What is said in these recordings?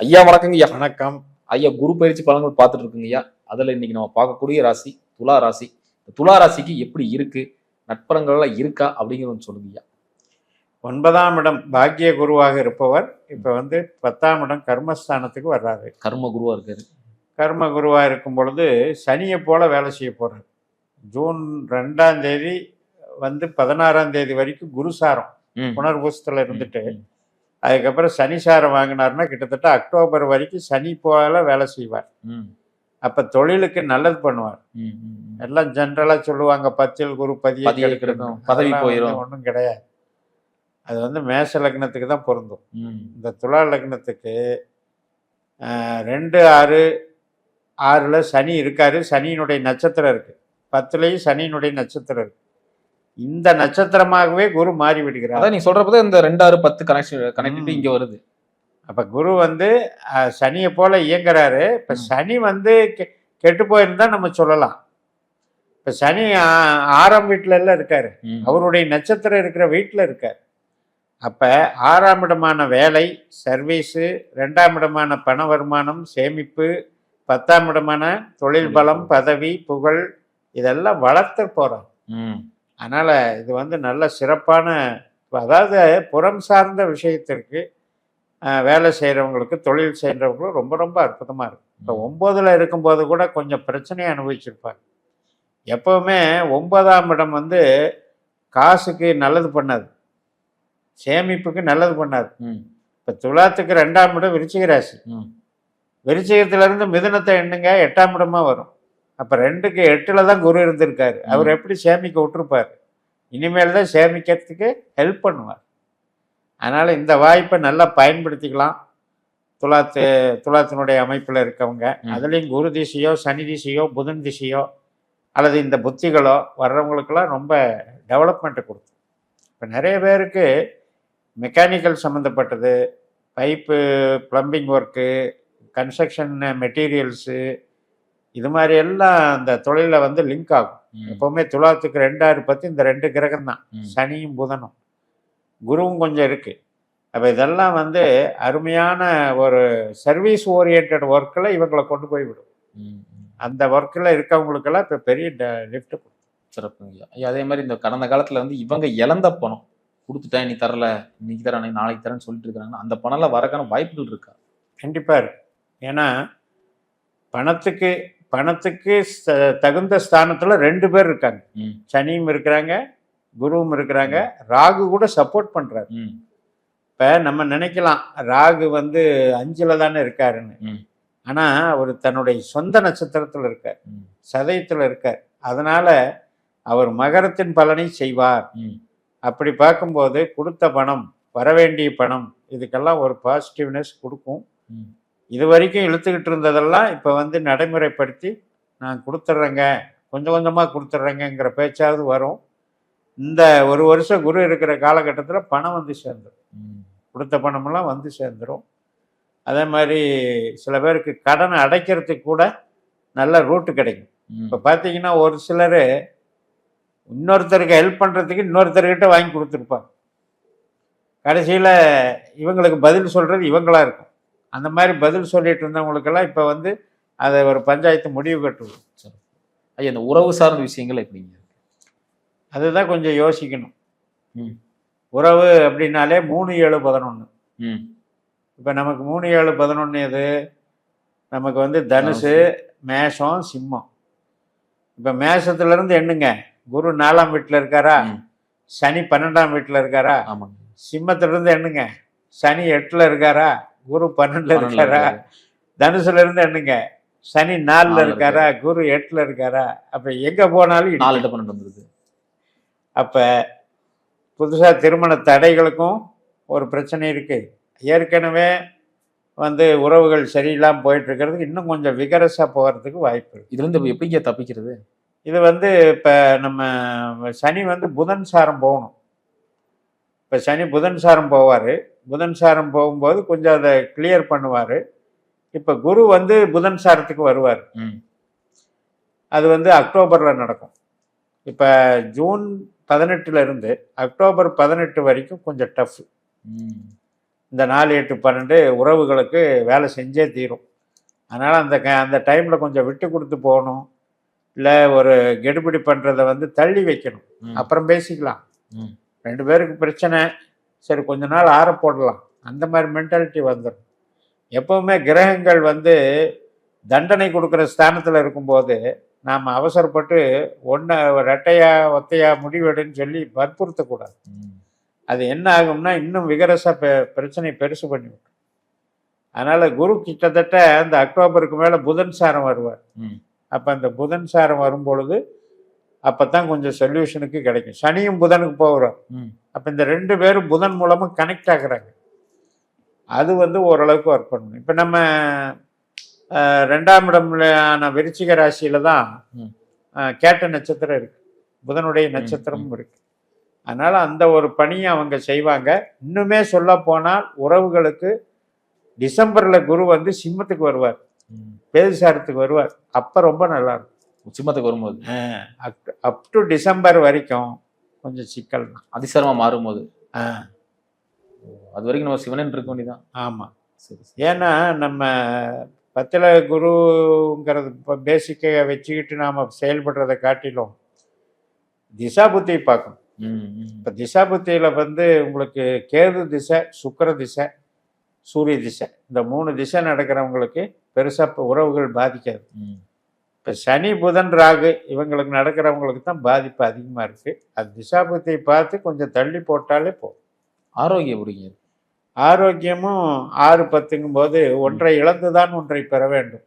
ஐயா வணக்கங்க ஐயா. வணக்கம். ஐயா குரு பயிற்சி பலன்கள் பார்த்துட்டு இருக்குங்க ஐயா. அதுல இன்னைக்கு நம்ம பார்க்கக்கூடிய ராசி துலா ராசி. துலா ராசிக்கு எப்படி இருக்கு, நட்பலன்கள் எல்லாம் இருக்கா அப்படிங்கிறத சொல்லுங்க ஐயா. 9ஆம் இடம் பாக்கிய குருவாக இருப்பவர் இப்போ 10ஆம் இடம் கர்மஸ்தானத்துக்கு வர்றாரு. கர்ம குருவா இருக்காரு. கர்ம குருவாக இருக்கும் பொழுது சனியை போல வேலை செய்ய போறாரு. ஜூன் 2ஆம் தேதி 16ஆம் தேதி வரைக்கும் குருசாரம் புனர்பூசத்தில் இருந்துட்டு அதுக்கப்புறம் சனிசாரம் வாங்கினார்னா கிட்டத்தட்ட அக்டோபர் வரைக்கும் சனி போல வேலை செய்வார். அப்ப தொழிலுக்கு நல்லது பண்ணுவார். எல்லாம் ஜென்ரலா சொல்லுவாங்க 10ல் குரு பதவி போயிடும், ஒன்றும் கிடையாது. அது மேஷ லக்னத்துக்கு தான் பொருந்தும். இந்த துலா லக்னத்துக்கு 2, 6, 6ல் சனி இருக்காரு. சனியினுடைய நட்சத்திரம் இருக்கு. 10லையும் சனியினுடைய நட்சத்திரம் இருக்கு. இந்த நட்சத்திரமாகவே குரு மாறி விடுகிறார். நீங்க சொல்றப்பதான் இந்த 2, 6, 10 கனெக்டிவிட்டி இங்க வருது. அப்ப குரு சனியை போல இயங்குறாரு. இப்ப சனி கெட்டு போயிருந்தா நம்ம சொல்லலாம். இப்ப சனி 6ஆம் வீட்டுல எல்லாம் இருக்காரு. அவருடைய நட்சத்திரம் இருக்கிற வீட்டுல இருக்காரு. அப்ப 6ஆம் இடமான வேலை, சர்வீஸு, 2ஆம் இடமான பண வருமானம், சேமிப்பு, 10ஆம் இடமான தொழில் பலம், பதவி, புகழ் இதெல்லாம் வளர்த்து போறார். அதனால இது நல்ல சிறப்பான, அதாவது புறம் சார்ந்த விஷயத்திற்கு வேலை செய்கிறவங்களுக்கு, தொழில் செய்கிறவங்களும் ரொம்ப ரொம்ப அற்புதமாக இருக்கும். இப்போ 9ல் இருக்கும்போது கூட கொஞ்சம் பிரச்சனையை அனுபவிச்சிருப்பாங்க. எப்பவுமே 9ஆம் இடம் காசுக்கு நல்லது பண்ணாது, சேமிப்புக்கு நல்லது பண்ணாது. இப்போ துலாத்துக்கு 2ஆம் இடம் விருச்சிக ராசி. விருச்சிகத்திலிருந்து மிதுனத்தை எண்ணுங்க, 8ஆம் இடமா வரும். அப்போ 2க்கு 8ல் தான் குரு இருந்திருக்காரு. அவர் எப்படி சேமிக்க விட்டுருப்பார்? இனிமேல் தான் சேமிக்கிறதுக்கு ஹெல்ப் பண்ணுவார். அதனால் இந்த வாய்ப்பை நல்லா பயன்படுத்திக்கலாம். துலாத்தினுடைய அமைப்பில் இருக்கவங்க, அதுலேயும் குரு திசையோ சனி திசையோ புதன் திசையோ அல்லது இந்த புத்திகளோ வர்றவங்களுக்கெல்லாம் ரொம்ப டெவலப்மெண்ட்டை கொடுக்கும். இப்போ நிறைய பேருக்கு மெக்கானிக்கல் சம்மந்தப்பட்டது, pipe, plumbing work, construction materials, இது மாதிரி எல்லாம் அந்த தொழிலில் லிங்க் ஆகும். எப்போவுமே துலாத்துக்கு 2, 6, 10 இந்த 2 கிரகம் தான், சனியும் புதனும். குருவும் கொஞ்சம் இருக்கு. அப்போ இதெல்லாம் அருமையான ஒரு சர்வீஸ் ஓரியன்ட் ஒர்க்கில் இவங்களை கொண்டு போய் விடும். அந்த ஒர்க்கில் இருக்கவங்களுக்கெல்லாம் இப்போ பெரிய லிஃப்ட் கொடுக்கும். சிறப்புங்க ஐயா. அதே மாதிரி இந்த கடந்த காலத்தில் இவங்க இழந்த பணம் கொடுத்துட்டேன், நீ தரல, இன்னைக்கு தரேன், நாளைக்கு தரேன்னு சொல்லிட்டு இருக்கிறாங்கன்னா அந்த பணம்லாம் வரக்கான வாய்ப்புகள் இருக்கா? கண்டிப்பாக இருக்கு. ஏன்னா பணத்துக்கு தகுந்த ஸ்தானத்துல 2 பேர் இருக்காங்க. சனியும் இருக்கிறாங்க, குருவும் இருக்கிறாங்க, ராகு கூட சப்போர்ட் பண்றாரு. இப்ப நம்ம நினைக்கலாம் ராகு 5ல் தானே இருக்காருன்னு. ஆனா அவர் தன்னுடைய சொந்த நட்சத்திரத்துல இருக்கார், சதயத்துல இருக்கார். அதனால அவர் மகரத்தின் பலனை செய்வார். அப்படி பார்க்கும்போது கொடுத்த பணம், வரவேண்டிய பணம், இதுக்கெல்லாம் ஒரு பாசிட்டிவ்னஸ் கொடுக்கும். இது வரைக்கும் இழுத்துக்கிட்டு இருந்ததெல்லாம் இப்போ நடைமுறைப்படுத்தி நான் கொடுத்துட்றேங்க, கொஞ்சம் கொஞ்சமாக கொடுத்துட்றேங்கிற பேச்சாவது வரும். இந்த 1 வருஷம் குரு இருக்கிற காலகட்டத்தில் பணம் சேர்ந்துடும். கொடுத்த பணமெல்லாம் சேர்ந்துடும். அதே மாதிரி சில பேருக்கு கடனை அடைக்கிறதுக்கு கூட நல்ல ரூட்டு கிடைக்கும். இப்போ பார்த்தீங்கன்னா ஒரு சிலர் இன்னொருத்தருக்கு ஹெல்ப் பண்ணுறதுக்கு இன்னொருத்தர்கிட்ட வாங்கி கொடுத்துருப்பாங்க. கடைசியில் இவங்களுக்கு பதில் சொல்கிறது இவங்களா இருக்கும். அந்த மாதிரி பதில் சொல்லிட்டு இருந்தவங்களுக்கெல்லாம் இப்போ அதை ஒரு பஞ்சாயத்து முடிவு கட்டுவோம். ஐயா, இந்த உறவு சார்ந்த விஷயங்கள் எப்படிங்க? அதுதான் கொஞ்சம் யோசிக்கணும். உறவு அப்படின்னாலே 3, 7, 11. இப்போ நமக்கு 3, 7, 11 எது? நமக்கு தனுசு, மேஷம், சிம்மம். இப்போ மேஷத்துலேருந்து எண்ணுங்க. குரு 4ஆம் வீட்டில் இருக்காரா, சனி 12ஆம் வீட்டில் இருக்காரா. சிம்மத்திலிருந்து எண்ணுங்க. சனி 8ல் இருக்காரா, குரு 12ல் இருக்காரா. தனுசுல இருந்து எண்ணுங்க. சனி 4ல் இருக்காரா, குரு 8ல் இருக்காரா. அப்ப எங்க போனாலும் 4, 8, 12 வந்துருது. அப்ப புதுசா திருமண தடைகளுக்கும் ஒரு பிரச்சனை இருக்கு. ஏற்கனவே உறவுகள் சரியில்லாமல் போயிட்டு இருக்கிறதுக்கு இன்னும் கொஞ்சம் விகரசா போகிறதுக்கு வாய்ப்பு இருக்கு. இதுல இருந்து எப்படிங்க தப்பிக்கிறது? இது இப்ப நம்ம சனி புதன் சாரம் போகணும். இப்போ சனி புதன் சாரம் போவார். புதன் சாரம் போகும்போது கொஞ்சம் அதை கிளியர் பண்ணுவார். இப்போ குரு புதன் சாரத்துக்கு வருவார். அது அக்டோபரில் நடக்கும். இப்போ ஜூன் 18ல் இருந்து அக்டோபர் 18 வரைக்கும் கொஞ்சம் டஃப். இந்த 4, 8, 12 உறவுகளுக்கு வேலை செஞ்சே தீரும். அதனால் அந்த டைமில் கொஞ்சம் விட்டு கொடுத்து போகணும். இல்லை ஒரு கெடுபிடி பண்ணுறதை வந்து தள்ளி வைக்கணும். அப்புறம் பேசிக்கலாம். 2 பேருக்கு பிரச்சனை, சரி கொஞ்ச நாள் ஆற போடலாம், அந்த மாதிரி மென்டாலிட்டி வந்துடும். எப்போவுமே கிரகங்கள் வந்து தண்டனை கொடுக்குற ஸ்தானத்தில் இருக்கும்போது நாம் அவசரப்பட்டு ரெட்டையா ஒத்தையா முடிவெடுன்னு சொல்லி வற்புறுத்தக்கூடாது. அது என்ன ஆகும்னா இன்னும் விகரசாக பிரச்சனை பெருசு பண்ணிவிடும். அதனால் குரு கிட்டத்தட்ட அந்த அக்டோபருக்கு மேலே புதன் சாரம் வருவார். அப்போ அந்த புதன் சாரம் வரும்பொழுது அப்போ தான் கொஞ்சம் சொல்யூஷனுக்கு கிடைக்கும். சனியும் புதனுக்கு போகிறோம். அப்போ இந்த 2 பேரும் புதன் மூலமாக கனெக்ட் ஆகுறாங்க. அது வந்து ஓரளவுக்கு ஒர்க் பண்ணணும். இப்போ நம்ம 2ஆம் இடமான விருச்சிக ராசியில தான் கேட்ட நட்சத்திரம் இருக்கு, புதனுடைய நட்சத்திரமும் இருக்கு. அதனால அந்த ஒரு பணியை அவங்க செய்வாங்க. இன்னுமே சொல்ல போனால் உறவுகளுக்கு டிசம்பர்ல குரு வந்து சிம்மத்துக்கு வருவார், பேதுசாரத்துக்கு வருவார். அப்ப ரொம்ப நல்லா இருக்கும். சிம்மத்துக்கு வரும்போது அப் டு டிசம்பர் வரைக்கும் கொஞ்சம் சிக்கல் தான், அதிசாரமா மாறும்போது. அது வரைக்கும் நம்ம சிவனன் இருக்க வேண்டியதான். ஆமாம். சரி. ஏன்னா நம்ம 10ல குருங்கிறது இப்போ பேசிக்கை வச்சுக்கிட்டு நாம் செயல்படுறதை காட்டிலும் திசா புத்தியை பார்க்கணும். இப்போ திசா புத்தியில் வந்து உங்களுக்கு கேது திசை, சுக்கிர திசை, சூரிய திசை, இந்த 3 திசை நடக்கிறவங்களுக்கு பெருசாக உறவுகள் பாதிக்காது. இப்போ சனி புதன் ராகு இவங்களுக்கு நடக்கிறவங்களுக்கு தான் பாதிப்பு அதிகமாக இருக்குது. அது திசா புத்தியை பார்த்து கொஞ்சம் தள்ளி போட்டாலே போதும். ஆரோக்கியம் பிடிங்க. ஆரோக்கியமும் 6, 10ங்கும் போது ஒன்றை இழந்துதான் ஒன்றை பெற வேண்டும்.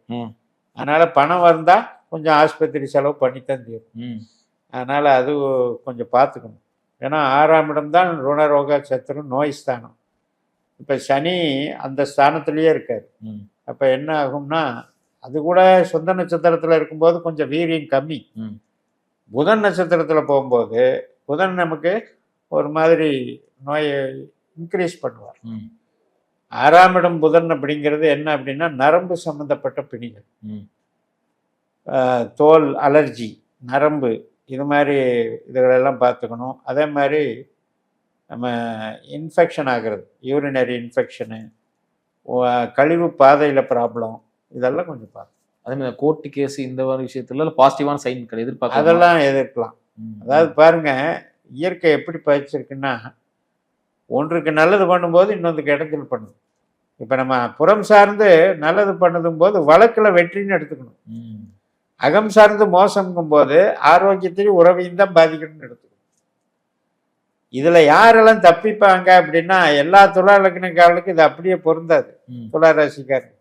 அதனால பணம் வந்தா கொஞ்சம் ஆஸ்பத்திரி செலவு பண்ணித்தான் தீரும். அதனால அது கொஞ்சம் பார்த்துக்கணும். ஏன்னா 6ஆம் இடம் தான் ருணரோக சத்துரு நோய் ஸ்தானம். இப்போ சனி அந்த ஸ்தானத்திலேயே இருக்காரு. அப்போ என்ன ஆகும்னா அது கூட சொந்த நட்சத்திரத்தில் இருக்கும்போது கொஞ்சம் வீரியம் கம்மி. புதன் நட்சத்திரத்தில் போகும்போது புதன் நமக்கு ஒரு மாதிரி நோயை இன்க்ரீஸ் பண்ணுவார். 6ஆம் இடம் புதன் அப்படிங்கிறது என்ன அப்படின்னா நரம்பு சம்பந்தப்பட்ட பிணிகள், தோல் அலர்ஜி, நரம்பு, இது மாதிரி இதுகளெல்லாம் பார்த்துக்கணும். அதே மாதிரி நம்ம இன்ஃபெக்ஷன் ஆகிறது, யூரினரி இன்ஃபெக்ஷனு, கழிவு பாதையில் ப்ராப்ளம், இதெல்லாம் கொஞ்சம் பார்க்கணும். அதே மாதிரி கோர்ட்டு கேஸ் இந்த மாதிரி விஷயத்துல பாசிட்டிவான சைன் எதிர்பார்க்க அதெல்லாம் எதிர்க்கலாம். அதாவது பாருங்க, இயற்கை எப்படி பயிற்சிருக்குன்னா ஒன்றுக்கு நல்லது பண்ணும்போது இன்னொன்றுக்கு இடைஞ்சல் பண்ணுது. இப்போ நம்ம புறம் சார்ந்து நல்லது பண்ணதும் போது வழக்கில் வெற்றின்னு எடுத்துக்கணும். அகம் சார்ந்து மோசம்ங்கும் போது ஆரோக்கியத்தையும் உறவையும் தான் பாதிக்கணும்னு எடுத்துக்கணும். இதில் யாரெல்லாம் தப்பிப்பாங்க அப்படின்னா எல்லா துலா லக்னக்காரர்களுக்கும் இது அப்படியே பொருந்தாது. துலா ராசிக்காரர்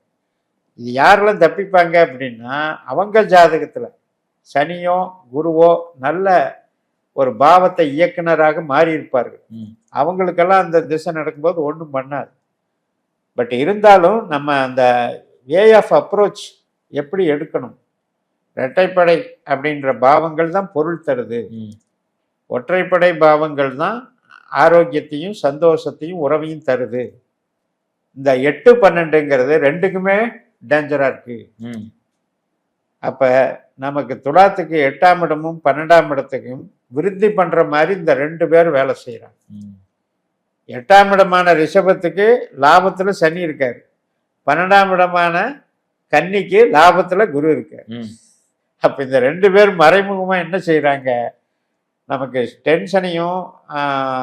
இது யாரெல்லாம் தப்பிப்பாங்க அப்படின்னா அவங்க ஜாதகத்தில் சனியோ குருவோ நல்ல ஒரு பாவத்தை இயக்குனராக மாறி இருப்பார்கள். அவங்களுக்கெல்லாம் அந்த திசை நடக்கும்போது ஒன்றும் பண்ணாது. பட் இருந்தாலும் நம்ம அந்த வே ஆஃப் அப்ரோச் எப்படி எடுக்கணும், இரட்டைப்படை அப்படின்ற பாவங்கள் தான் பொருள் தருது. ஒற்றைப்படை பாவங்கள் தான் ஆரோக்கியத்தையும் சந்தோஷத்தையும் உறவையும் தருது. இந்த 8, 12ங்கிறது 2க்குமே டேஞ்சரா இருக்கு. அப்ப நமக்கு துலாத்துக்கு 8ஆம் இடமும் 12ஆம் இடத்துக்கும் விருத்தி பண்ற மாதிரி இந்த 2 பேர் வேலை செய்யறாங்க. 8ஆம் இடமான ரிஷபத்துக்கு லாபத்துல சனி இருக்காரு, 12ஆம் இடமான கன்னிக்கு லாபத்துல குரு இருக்காரு. அப்ப இந்த 2 பேர் மறைமுகமா என்ன செய்யறாங்க, நமக்கு டென்ஷனையும்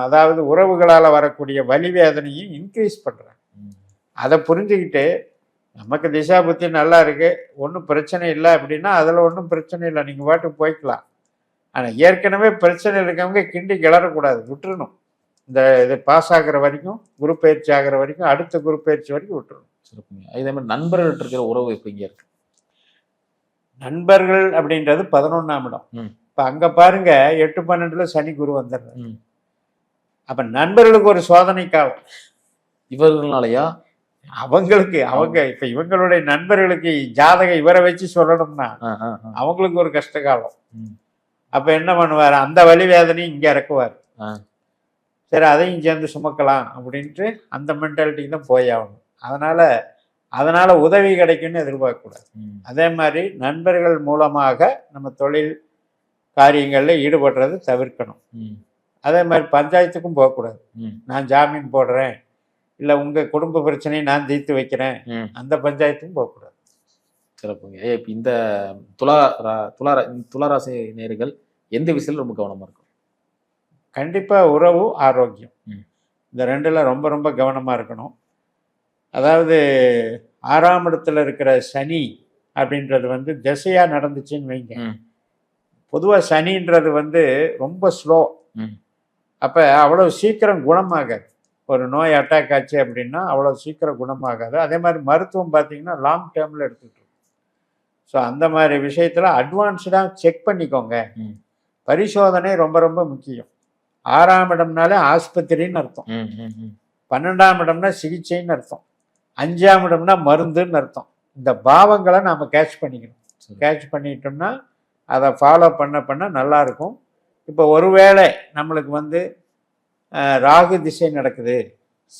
அதாவது உறவுகளால் வரக்கூடிய வலி வேதனையும் இன்க்ரீஸ் பண்றாங்க. அதை புரிஞ்சுக்கிட்டு நமக்கு திசா புத்தி நல்லா இருக்கு, ஒன்றும் பிரச்சனை இல்லை அப்படின்னா அதில் ஒன்றும் பிரச்சனை இல்லை, நீங்கள் பாட்டுக்கு போய்க்கலாம். ஆனால் ஏற்கனவே பிரச்சனை இருக்கவங்க கிண்டி கிளறக்கூடாது, விட்டுறணும். இந்த இது பாஸ் ஆகிற வரைக்கும், குரு பயிற்சி ஆகிற வரைக்கும், அடுத்த குரு பயிற்சி வரைக்கும் விட்டுறணும். இதே மாதிரி நண்பர்கள் இருக்கிற உறவு எப்படிங்க இருக்கு? நண்பர்கள் அப்படின்றது 11ஆம் இடம். இப்போ அங்கே பாருங்க 8, 12ல் சனி குரு வந்துடுறாரு. அப்போ நண்பர்களுக்கு ஒரு சோதனை காலம். இவர்களாலயா? அவங்களுக்கு அவங்க இப்ப இவங்களுடைய நண்பர்களுக்கு ஜாதகம் இவரை வச்சு சொல்லணும்னா அவங்களுக்கு ஒரு கஷ்ட காலம். அப்ப என்ன பண்ணுவார், அந்த வலி வேதனையும் இங்க இறக்குவார். சரி அதையும் சேர்ந்து சுமக்கலாம் அப்படின்ட்டு அந்த மென்டாலிட்டிக்கு தான் போய் ஆகணும். அதனால உதவி கிடைக்குன்னு எதிர்பார்க்க கூடாது. அதே மாதிரி நண்பர்கள் மூலமாக நம்ம தொழில் காரியங்கள்ல ஈடுபடுறது தவிர்க்கணும். அதே மாதிரி பஞ்சாயத்துக்கும் போகக்கூடாது. நான் ஜாமீன் போடுறேன், இல்லை உங்கள் குடும்ப பிரச்சனையை நான் தீர்த்து வைக்கிறேன், அந்த பஞ்சாயத்துக்கும் போகக்கூடாது. சிறப்புங்க. இப்போ இந்த துளாராசி நேயர்கள் எந்த விஷயத்தில் ரொம்ப கவனமா இருக்கும்? கண்டிப்பாக உறவு, ஆரோக்கியம், இந்த ரெண்டில் ரொம்ப ரொம்ப கவனமாக இருக்கணும். அதாவது 6ஆம் இடத்துல இருக்கிற சனி அப்படின்றது வந்து திசையாக நடந்துச்சுன்னு வைங்க. பொதுவாக சனின்றது வந்து ரொம்ப ஸ்லோ. அப்போ அவ்வளோ சீக்கிரம் குணமாகாது. ஒரு நோய் அட்டாக் ஆச்சு அப்படின்னா அவ்வளோ சீக்கிரம் குணமாகாது. அதே மாதிரி மருத்துவம் பார்த்தீங்கன்னா லாங் டேர்மில் எடுத்துகிட்டு இருக்கும். ஸோ அந்த மாதிரி விஷயத்தில் அட்வான்ஸ்டாக செக் பண்ணிக்கோங்க. பரிசோதனை ரொம்ப ரொம்ப முக்கியம். 6ஆம் இடம்னாலே ஆஸ்பத்திரின்னு அர்த்தம், 12ஆம் இடம்னா சிகிச்சைன்னு அர்த்தம், 5ஆம் இடம்னா மருந்துன்னு அர்த்தம். இந்த பாவங்களை நாம் கேட்ச் பண்ணிக்கணும். கேட்ச் பண்ணிட்டோம்னா அதை ஃபாலோ பண்ண நல்லாயிருக்கும். இப்போ ஒருவேளை நம்மளுக்கு வந்து ராகு திசை நடக்குது,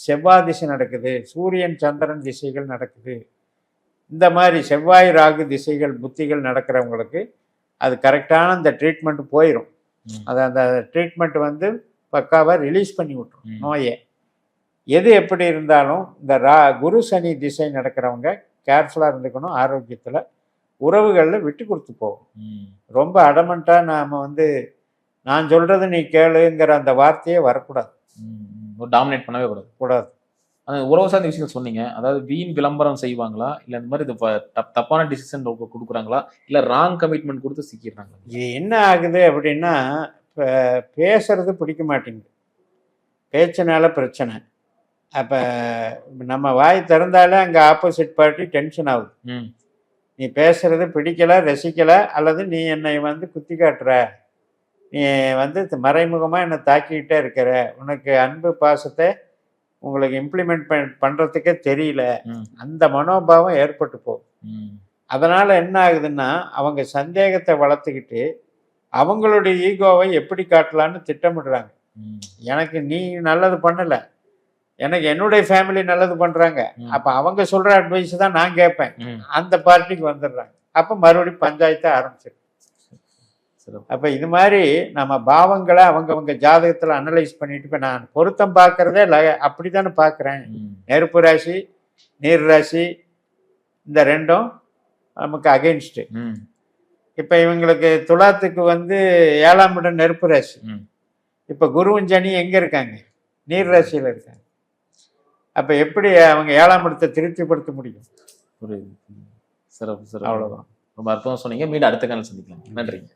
செவ்வாய் திசை நடக்குது, சூரியன் சந்திரன் திசைகள் நடக்குது, இந்த மாதிரி செவ்வாய் ராகு திசைகள் புத்திகள் நடக்கிறவங்களுக்கு அது கரெக்டான அந்த ட்ரீட்மெண்ட் போயிடும். அது அந்த ட்ரீட்மெண்ட் வந்து பக்காவாக ரிலீஸ் பண்ணி விட்டுரும் நோயை. எது எப்படி இருந்தாலும் இந்த குரு சனி திசை நடக்கிறவங்க கேர்ஃபுல்லாக இருந்துக்கணும். ஆரோக்கியத்தில் உறவுகளில் விட்டு கொடுத்து போகும். ரொம்ப அடமெண்ட்டாக நாம் வந்து நான் சொல்கிறது நீ கேளுங்கிற அந்த வார்த்தையே வரக்கூடாது. டாமினேட் பண்ணவே கூடாது. அந்த உறவு சார்ந்த விஷயங்கள் சொன்னீங்க. அதாவது வீண் விளம்பரம் செய்வாங்களா, இல்லை இந்த மாதிரி தப்பான டிசிஷன் கொடுக்குறாங்களா, இல்லை ராங் கமிட்மெண்ட் கொடுத்து சிக்கிடுறாங்களா? இது என்ன ஆகுது அப்படின்னா, இப்போ பேசுறது பிடிக்க மாட்டேங்குது, பேச்சினால பிரச்சனை. அப்போ நம்ம வாய் திறந்தாலே அங்கே ஆப்போசிட் பார்ட்டி டென்ஷன் ஆகுது. நீ பேசுறது பிடிக்கலை, ரசிக்கலை, அல்லது நீ என்னை வந்து குத்தி காட்டுற, நீ வந்து மறைமுகமாக என்னை தாக்கிக்கிட்டே இருக்கிற, உனக்கு அன்பு பாசத்தை உங்களுக்கு இம்ப்ளிமெண்ட் பண்ணுறதுக்கே தெரியல, அந்த மனோபாவம் ஏற்பட்டு போகும். அதனால் என்ன ஆகுதுன்னா அவங்க சந்தேகத்தை வளர்த்துக்கிட்டு அவங்களுடைய ஈகோவை எப்படி காட்டலான்னு திட்டமிடுறாங்க. எனக்கு நீ நல்லது பண்ணலை, எனக்கு என்னுடைய ஃபேமிலி நல்லது பண்ணுறாங்க, அப்போ அவங்க சொல்கிற அட்வைஸ் தான் நான் கேட்பேன், அந்த பார்ட்டிக்கு வந்துடுறாங்க. அப்போ மறுபடியும் பஞ்சாயத்தை ஆரம்பிச்சிடும். அப்போ இது மாதிரி நம்ம பாவங்களை அவங்க ஜாதகத்தில் அனலைஸ் பண்ணிட்டு, இப்போ நான் பொருத்தம் பார்க்குறதே அப்படி தானே பார்க்குறேன். நெருப்பு ராசி, நீர் ராசி, இந்த ரெண்டும் நமக்கு அகெயின்ஸ்டு. இப்போ இவங்களுக்கு துலாத்துக்கு வந்து 7ஆம் இடம் நெருப்பு ராசி. இப்போ குருவும் சனி எங்கே இருக்காங்க? நீர் ராசியில் இருக்காங்க. அப்போ எப்படி அவங்க 7ஆம் இடத்தை திருப்திப்படுத்த முடியும்? புரியுது. சிறப்பு. அவ்வளோதான். ரொம்ப அற்புதம் சொன்னீங்க. மீண்டும் அடுத்த காலம் சந்திக்கலாம். நன்றிங்க.